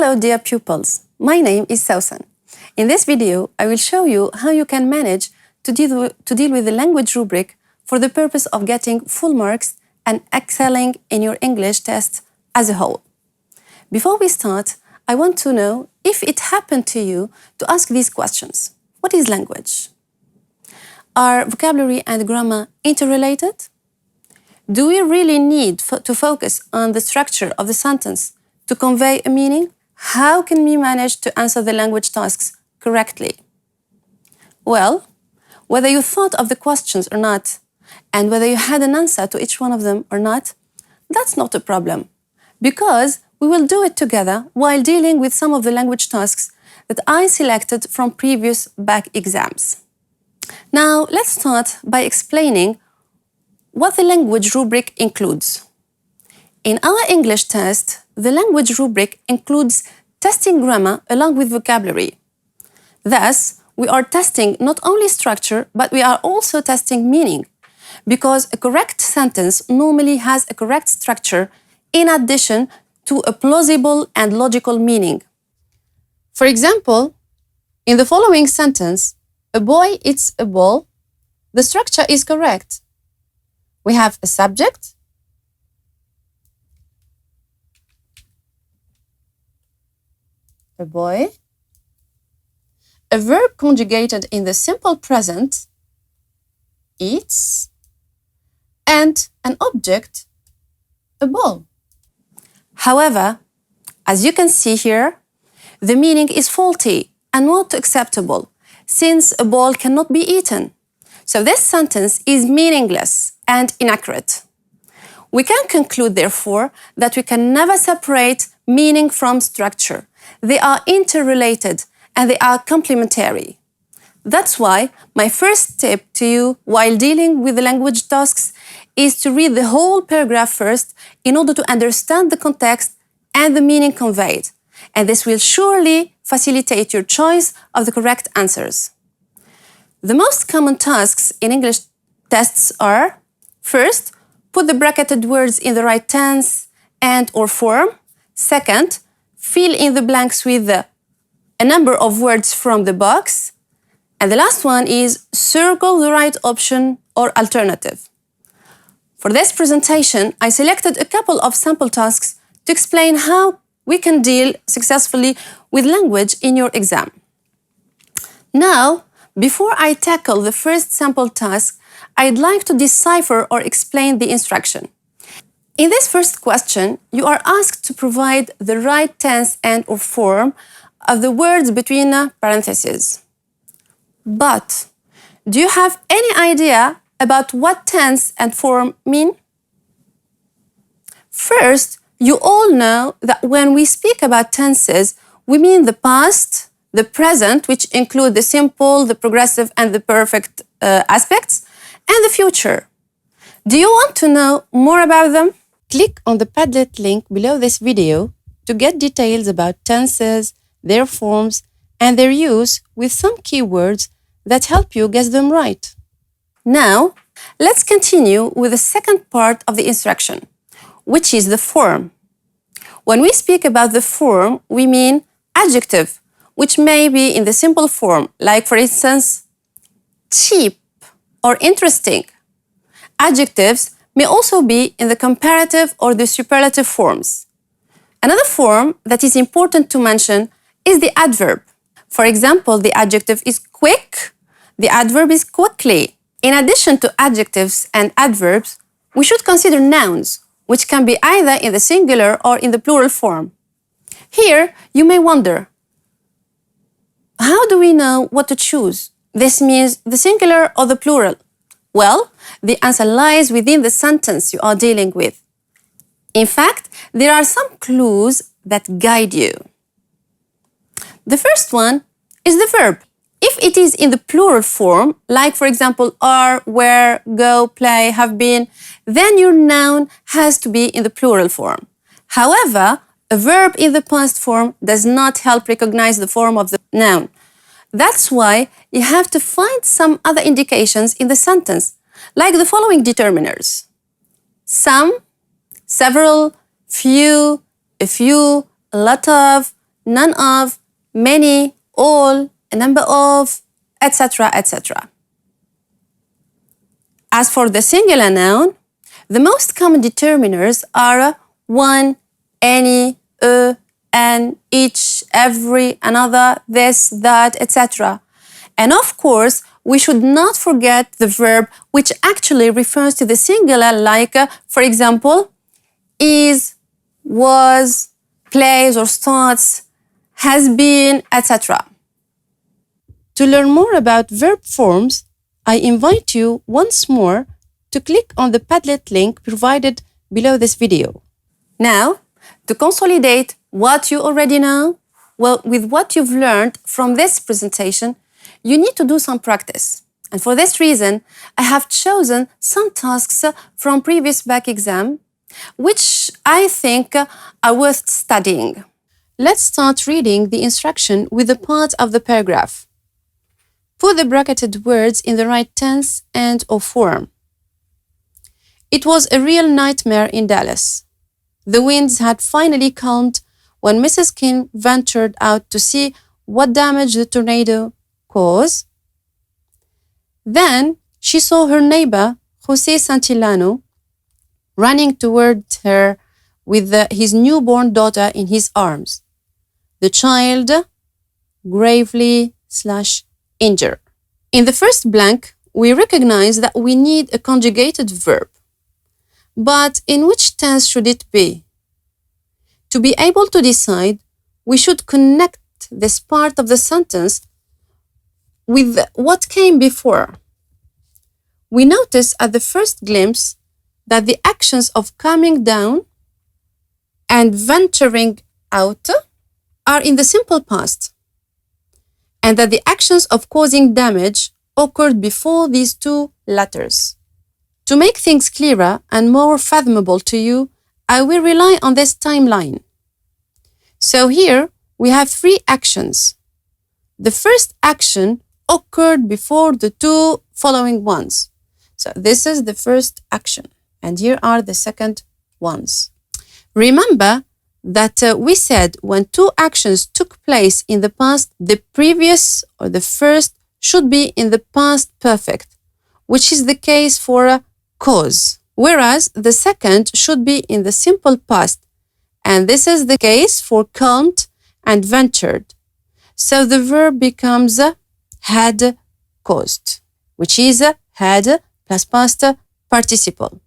Hello dear pupils, my name is Sausan. In this video, I will show you how you can manage to deal with the language rubric for the purpose of getting full marks and excelling in your English test as a whole. Before we start, I want to know if it happened to you to ask these questions. What is language? Are vocabulary and grammar interrelated? Do we really need to focus on the structure of the sentence to convey a meaning? How can we manage to answer the language tasks correctly? Well, whether you thought of the questions or not, and whether you had an answer to each one of them or not, that's not a problem, because we will do it together while dealing with some of the language tasks that I selected from previous back exams. Now, let's start by explaining what the language rubric includes. In our English test, the language rubric includes testing grammar along with vocabulary. Thus, we are testing not only structure, but we are also testing meaning, because a correct sentence normally has a correct structure in addition to a plausible and logical meaning. For example, in the following sentence, a boy eats a ball, the structure is correct. We have a subject, a boy, a verb conjugated in the simple present, eats, and an object, a ball. However, as you can see here, the meaning is faulty and not acceptable, since a ball cannot be eaten. So this sentence is meaningless and inaccurate. We can conclude, therefore, that we can never separate meaning from structure. They are interrelated and they are complementary. That's why my first tip to you while dealing with the language tasks is to read the whole paragraph first in order to understand the context and the meaning conveyed. And this will surely facilitate your choice of the correct answers. The most common tasks in English tests are: first, put the bracketed words in the right tense and or form. Second, fill in the blanks with a number of words from the box. And the last one is circle the right option or alternative. For this presentation, I selected a couple of sample tasks to explain how we can deal successfully with language in your exam. Now, before I tackle the first sample task, I'd like to decipher or explain the instruction. In this first question, you are asked to provide the right tense and or form of the words between parentheses. But do you have any idea about what tense and form mean? First, you all know that when we speak about tenses, we mean the past, the present, which include the simple, the progressive, and the perfect aspects, and the future. Do you want to know more about them? Click on the Padlet link below this video to get details about tenses, their forms, and their use with some keywords that help you guess them right. Now, let's continue with the second part of the instruction, which is the form. When we speak about the form, we mean adjective, which may be in the simple form, like for instance, cheap or interesting. Adjectives may also be in the comparative or the superlative forms. Another form that is important to mention is the adverb. For example, the adjective is quick, the adverb is quickly. In addition to adjectives and adverbs, we should consider nouns, which can be either in the singular or in the plural form. Here, you may wonder, how do we know what to choose? This means the singular or the plural? Well, the answer lies within the sentence you are dealing with. In fact, there are some clues that guide you. The first one is the verb. If it is in the plural form, like for example, are, were, go, play, have been, then your noun has to be in the plural form. However, a verb in the past form does not help recognize the form of the noun. That's why you have to find some other indications in the sentence, like the following determiners: some, several, few, a few, a lot of, none of, many, all, a number of, etc., etc. As for the singular noun, the most common determiners are one, any, a, an, each, every, another, this, that, etc. And of course, we should not forget the verb which actually refers to the singular, like, for example, is, was, plays or starts, has been, etc. To learn more about verb forms, I invite you once more to click on the Padlet link provided below this video. Now, to consolidate what you already know, well, with what you've learned from this presentation, you need to do some practice. And for this reason, I have chosen some tasks from previous back exam, which I think are worth studying. Let's start reading the instruction with the part of the paragraph. Put the bracketed words in the right tense and or form. It was a real nightmare in Dallas. The winds had finally calmed when Mrs. King ventured out to see what damage the tornado caused. Then she saw her neighbor, José Santillano, running toward her with his newborn daughter in his arms. The child gravely /injured. In the first blank, we recognize that we need a conjugated verb. But in which tense should it be? To be able to decide, we should connect this part of the sentence with what came before. We notice at the first glimpse that the actions of coming down and venturing out are in the simple past, and that the actions of causing damage occurred before these two letters. To make things clearer and more fathomable to you, I will rely on this timeline. So here we have three actions. The first action occurred before the two following ones. So this is the first action, and here are the second ones. Remember that we said when two actions took place in the past, the previous or the first should be in the past perfect, which is the case for cause, whereas the second should be in the simple past, and this is the case for calmed and ventured. So the verb becomes had caused, which is had plus past participle.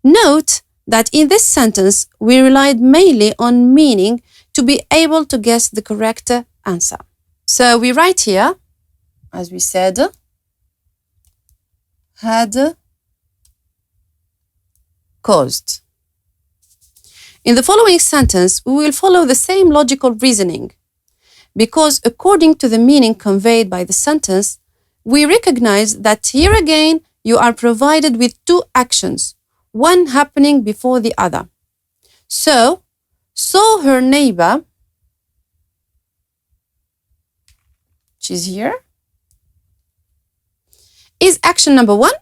Note that in this sentence, we relied mainly on meaning to be able to guess the correct answer. So we write here, as we said, had caused. In the following sentence, we will follow the same logical reasoning, because according to the meaning conveyed by the sentence, we recognize that here again you are provided with two actions, one happening before the other. So, saw her neighbor, which is here, is action number one.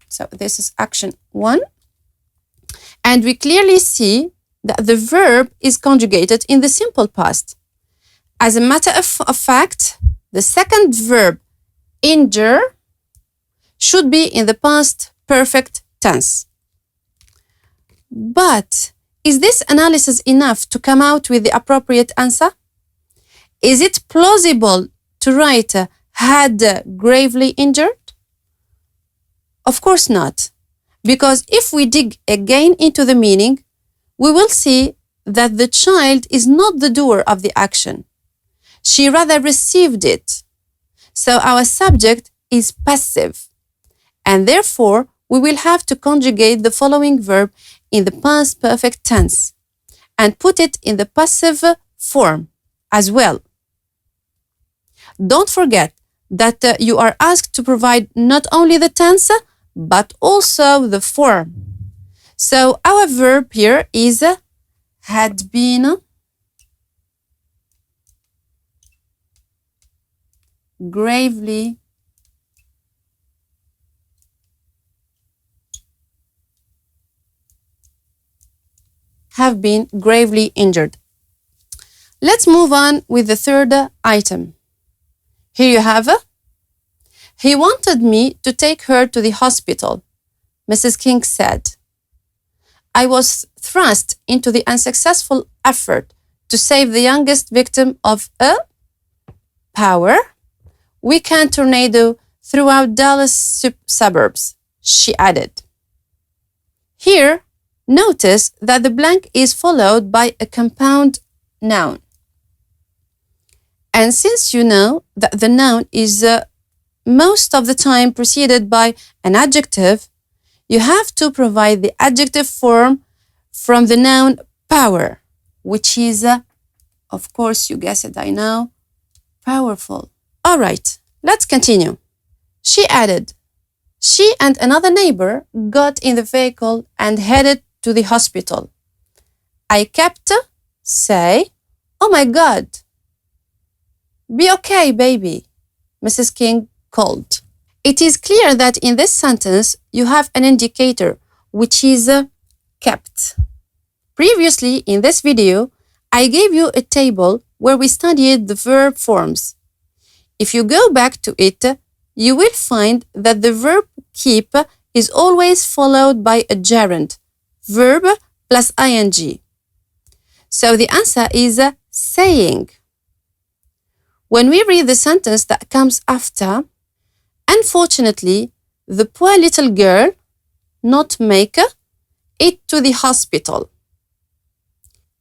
So this is action one. And we clearly see that the verb is conjugated in the simple past. As a matter of fact, the second verb, injure, should be in the past perfect tense. But is this analysis enough to come out with the appropriate answer? Is it plausible to write had gravely injured? Of course not, because if we dig again into the meaning, we will see that the child is not the doer of the action. She rather received it. So our subject is passive, and therefore we will have to conjugate the following verb in the past perfect tense and put it in the passive form as well. Don't forget that you are asked to provide not only the tense, but also the form. So our verb here is had been gravely have been gravely injured. Let's move on with the third item. Here you have he wanted me to take her to the hospital, Mrs. King said. I was thrust into the unsuccessful effort to save the youngest victim of a power weekend tornado throughout Dallas suburbs, she added. Here, notice that the blank is followed by a compound noun. And since you know that the noun is most of the time preceded by an adjective, you have to provide the adjective form from the noun power, which is, of course, you guessed it, I know, powerful. All right, let's continue. She added, she and another neighbor got in the vehicle and headed to the hospital. I kept say, oh my God, be okay, baby, Mrs. King called. It is clear that in this sentence, you have an indicator, which is kept. Previously, in this video, I gave you a table where we studied the verb forms. If you go back to it, you will find that the verb keep is always followed by a gerund, verb plus ing. So the answer is saying. When we read the sentence that comes after, unfortunately, the poor little girl not make it to the hospital.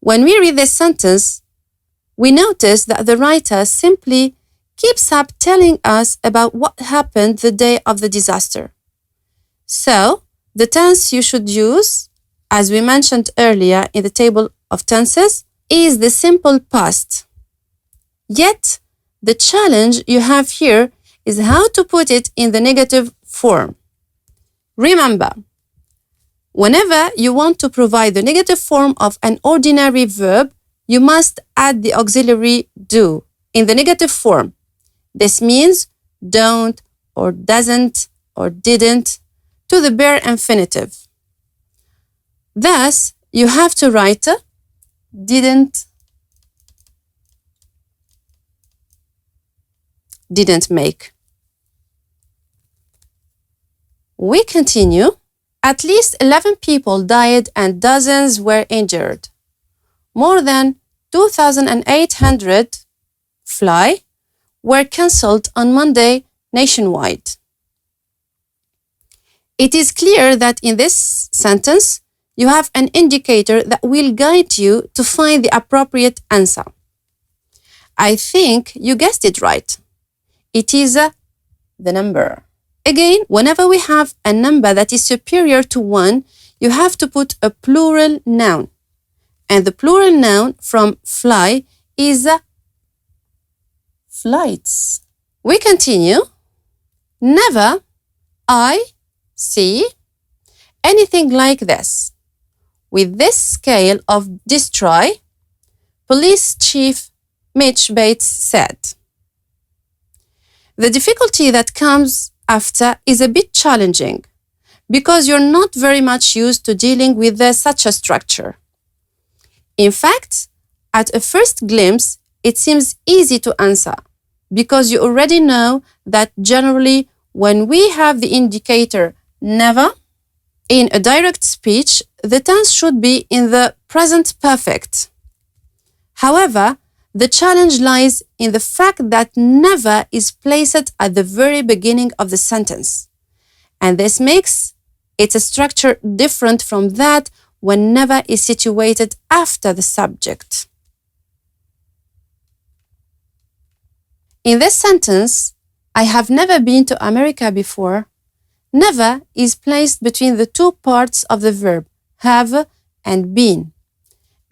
When we read this sentence, we notice that the writer simply keeps up telling us about what happened the day of the disaster. So, the tense you should use, as we mentioned earlier in the table of tenses, is the simple past. Yet, the challenge you have here is how to put it in the negative form. Remember, whenever you want to provide the negative form of an ordinary verb, you must add the auxiliary do in the negative form. This means don't or doesn't or didn't to the bare infinitive. Thus, you have to write didn't make. We continue. At least 11 people died and dozens were injured. More than 2,800 flights were cancelled on Monday nationwide. It is clear that in this sentence, you have an indicator that will guide you to find the appropriate answer. I think you guessed it right. It is the number. Again, whenever we have a number that is superior to 1, you have to put a plural noun. And the plural noun from fly is flights. We continue. Never I see anything like this. With this scale of destroy, Police Chief Mitch Bates said. The difficulty that comes after is a bit challenging because you're not very much used to dealing with such a structure. In fact, at a first glimpse, it seems easy to answer because you already know that generally when we have the indicator never, in a direct speech, the tense should be in the present perfect. However, the challenge lies in the fact that never is placed at the very beginning of the sentence. And this makes its structure different from that when never is situated after the subject. In this sentence, I have never been to America before. Never is placed between the two parts of the verb, have and been.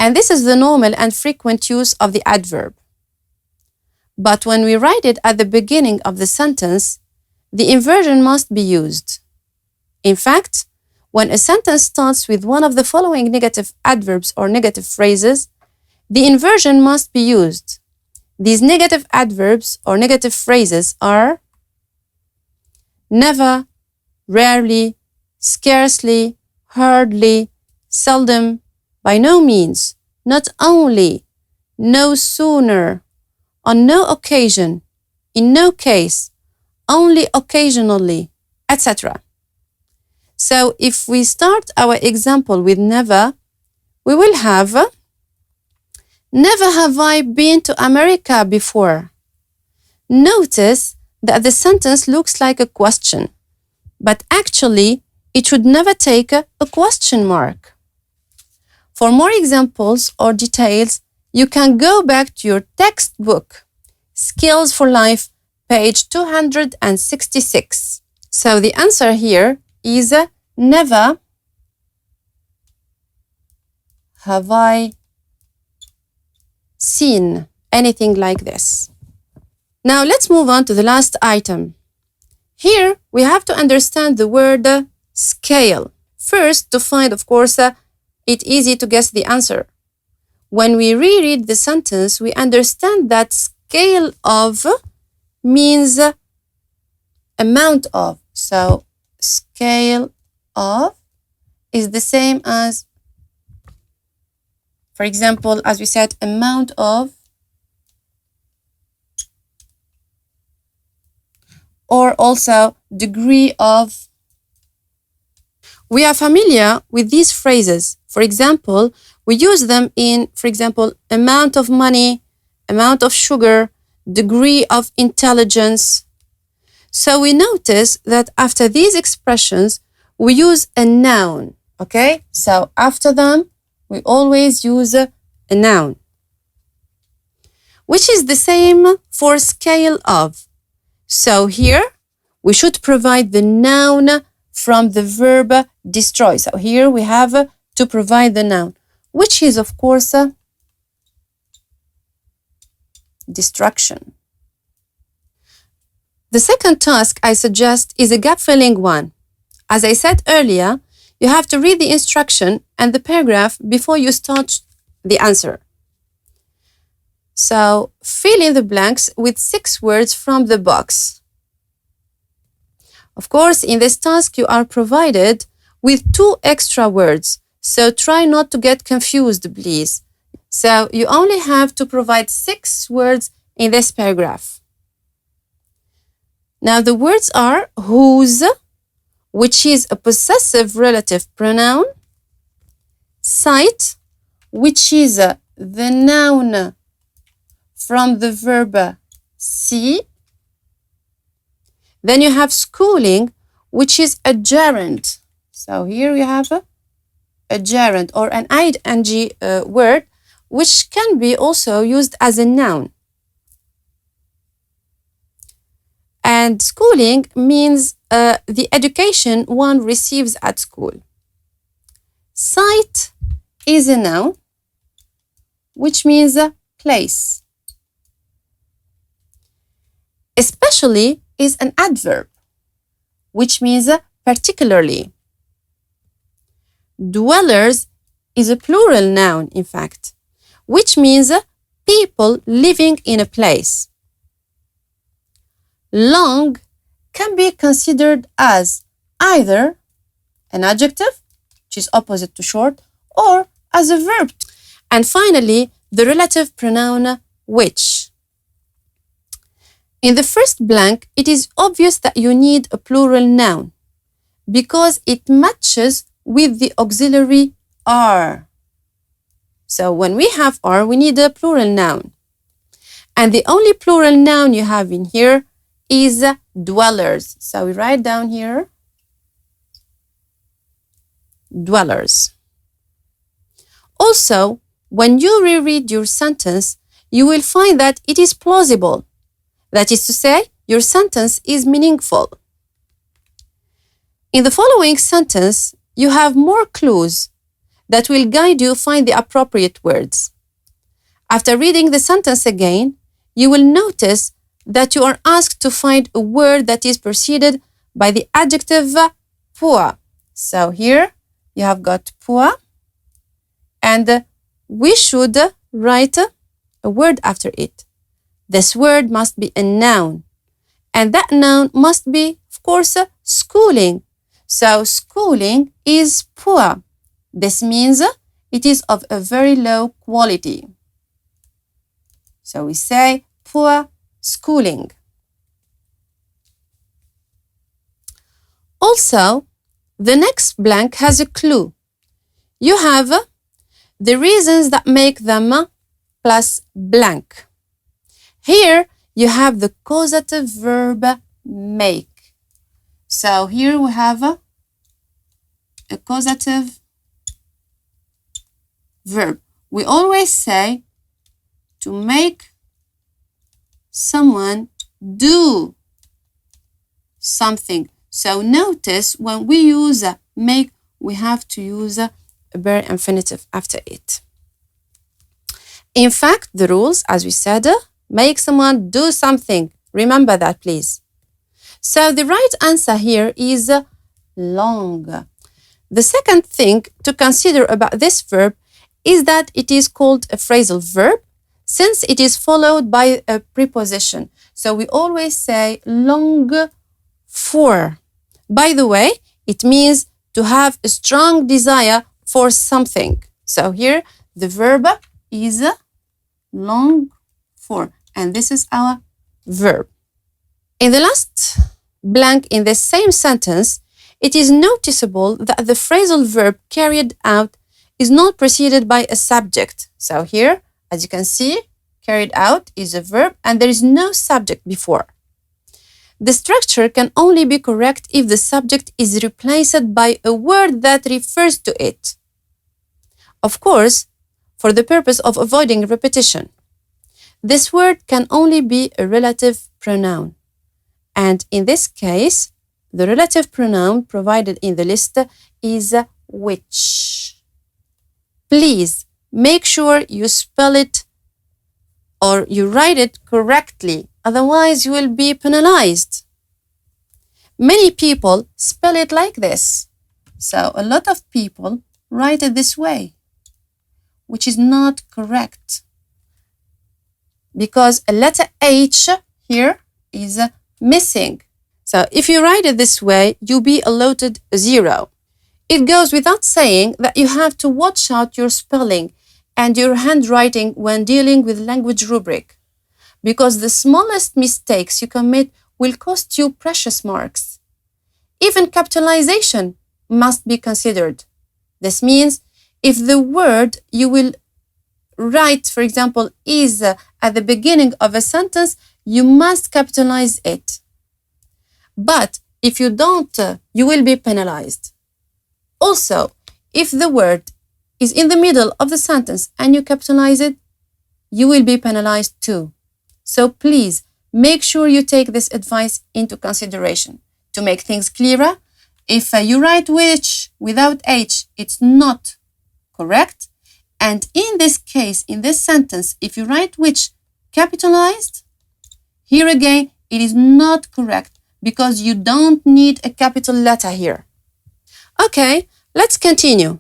And this is the normal and frequent use of the adverb. But when we write it at the beginning of the sentence, the inversion must be used. In fact, when a sentence starts with one of the following negative adverbs or negative phrases, the inversion must be used. These negative adverbs or negative phrases are never, rarely, scarcely, hardly, seldom, by no means, not only, no sooner, on no occasion, in no case, only occasionally, etc. So if we start our example with never, we will have never have I been to America before. Notice that the sentence looks like a question, but actually it should never take a question mark. For more examples or details, you can go back to your textbook, Skills for Life, page 266. So the answer here is never have I seen anything like this. Now let's move on to the last item. Here we have to understand the word scale. First, to find, of course, it's easy to guess the answer. When we reread the sentence, we understand that scale of means amount of. So scale of is the same as, for example, as we said, amount of, or also degree of. We are familiar with these phrases. For example, we use them in, for example, amount of money, amount of sugar, degree of intelligence. So we notice that after these expressions, we use a noun, okay? So after them, we always use a noun, which is the same for scale of. So here, we should provide the noun from the verb destroy. So here we have to provide the noun, which is, of course, destruction. The second task I suggest is a gap-filling one. As I said earlier, you have to read the instruction and the paragraph before you start the answer. So fill in the blanks with 6 words from the box. Of course, in this task, you are provided with 2 extra words, so try not to get confused, please. So you only have to provide 6 words in this paragraph. Now the words are whose, which is a possessive relative pronoun, sight, which is the noun from the verb see. Then you have schooling, which is a gerund. So here we have a gerund or an ing word, which can be also used as a noun. And schooling means the education one receives at school. Site is a noun, which means a place. Especially is an adverb, which means particularly. Dwellers is a plural noun, in fact, which means people living in a place. Long can be considered as either an adjective, which is opposite to short, or as a verb. And finally, the relative pronoun which. In the first blank, it is obvious that you need a plural noun because it matches with the auxiliary are. So when we have are, we need a plural noun. And the only plural noun you have in here is dwellers. So we write down here, dwellers. Also, when you reread your sentence, you will find that it is plausible. That is to say, your sentence is meaningful. In the following sentence, you have more clues that will guide you find the appropriate words. After reading the sentence again, you will notice that you are asked to find a word that is preceded by the adjective poor. So here you have got poor, and we should write a word after it. This word must be a noun, and that noun must be, of course, schooling. So schooling is poor. This means it is of a very low quality. So we say poor schooling. Also, the next blank has a clue. You have the reasons that make them plus blank. Here you have the causative verb make. So here we have a causative verb. We always say to make someone do something. So notice when we use make, we have to use a bare infinitive after it. In fact, the rules, as we said, make someone do something. Remember that, please. So the right answer here is long. The second thing to consider about this verb is that it is called a phrasal verb since it is followed by a preposition. So we always say long for. By the way, it means to have a strong desire for something. So here the verb is long for, and this is our verb. In the last blank in the same sentence, it is noticeable that the phrasal verb carried out is not preceded by a subject. So here, as you can see, carried out is a verb and there is no subject before. The structure can only be correct if the subject is replaced by a word that refers to it. Of course, for the purpose of avoiding repetition. This word can only be a relative pronoun. And in this case, the relative pronoun provided in the list is which. Please make sure you spell it or you write it correctly, otherwise you will be penalized. Many people spell it like this. So a lot of people write it this way, which is not correct because a letter H here is missing. So if you write it this way, you'll be allotted a 0. It goes without saying that you have to watch out your spelling and your handwriting when dealing with Language Rubric, because the smallest mistakes you commit will cost you precious marks. Even capitalization must be considered. This means if the word you will write, for example, is at the beginning of a sentence, you must capitalize it. But if you don't, you will be penalized. Also, if the word is in the middle of the sentence and you capitalize it, you will be penalized too. So please make sure you take this advice into consideration. To make things clearer, if you write which without H, it's not correct. And in this case, in this sentence, if you write which capitalized, here again, it is not correct because you don't need a capital letter here. Okay, let's continue.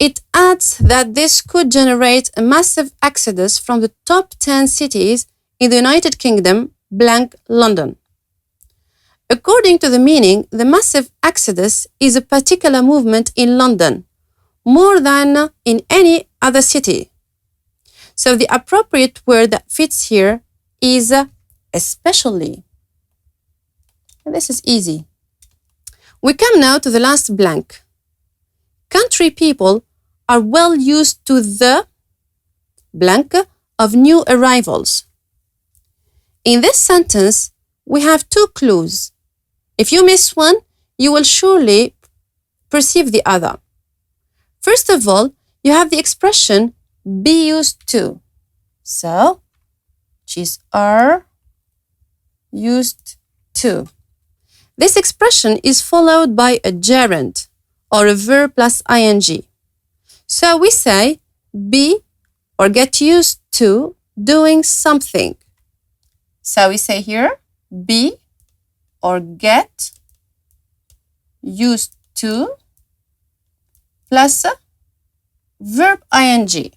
It adds that this could generate a massive exodus from the top 10 cities in the United Kingdom, blank London. According to the meaning, the massive exodus is a particular movement in London, more than in any other city. So the appropriate word that fits here is especially. And this is easy. We come now to the last blank. Country people are well used to the blank of new arrivals. In this sentence, we have 2 clues. If you miss one, you will surely perceive the other. First of all, you have the expression be used to. So, she's are used to. This expression is followed by a gerund or a verb plus ing. So we say be or get used to doing something. So we say here be or get used to plus verb ing.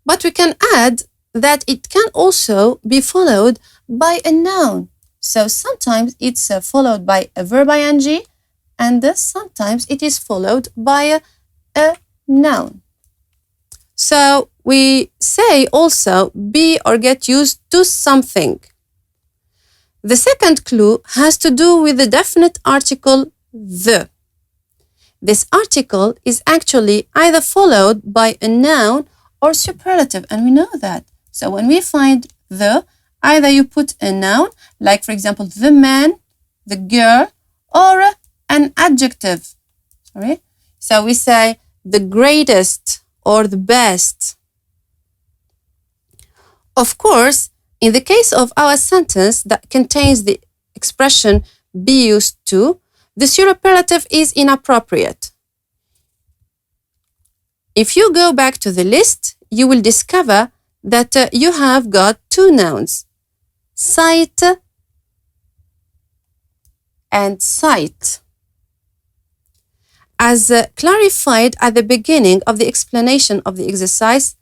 But we can add that it can also be followed by a noun. So sometimes it's followed by a verb ing and sometimes it is followed by a noun. So we say also be or get used to something. The second clue has to do with the definite article the. This article is actually either followed by a noun or superlative, and we know that. So when we find the, either you put a noun, like for example, the man, the girl, or an adjective. Sorry. So we say the greatest or the best. Of course, in the case of our sentence that contains the expression be used to, the superlative is inappropriate. If you go back to the list, you will discover that you have got two nouns, sight and sight. As clarified at the beginning of the explanation of the exercise,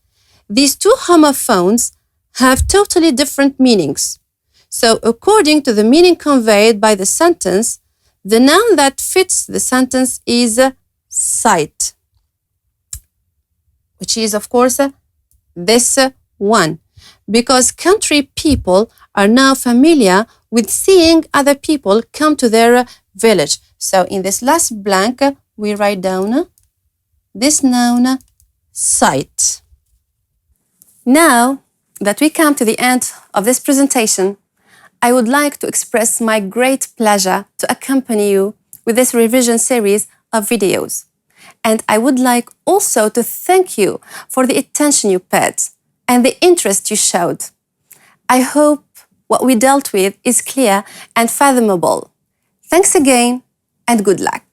these two homophones have totally different meanings. So according to the meaning conveyed by the sentence, the noun that fits the sentence is sight, which is of course this one, because country people are now familiar with seeing other people come to their village. So in this last blank, we write down this noun, sight. Now that we come to the end of this presentation, I would like to express my great pleasure to accompany you with this revision series of videos. And I would like also to thank you for the attention you paid and the interest you showed. I hope what we dealt with is clear and fathomable. Thanks again and good luck.